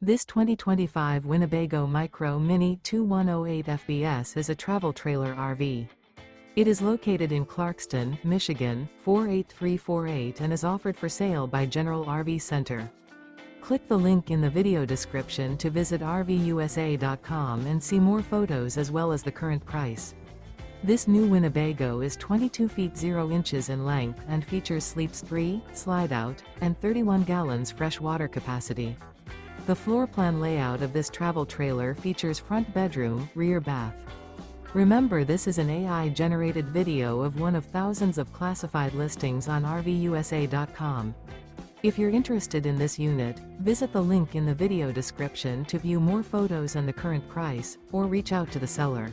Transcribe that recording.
This 2025 Winnebago Micro Minnie 2108 FBS is a travel trailer RV. It is located in Clarkston, Michigan, 48348 and is offered for sale by General RV Center. Click the link in the video description to visit RVUSA.com and see more photos as well as the current price. This new Winnebago is 22 feet 0 inches in length and features sleeps 3, slide-out, and 31 gallons fresh water capacity. The floor plan layout of this travel trailer features front bedroom, rear bath. Remember, this is an AI-generated video of one of thousands of classified listings on RVUSA.com. If you're interested in this unit, visit the link in the video description to view more photos and the current price, or reach out to the seller.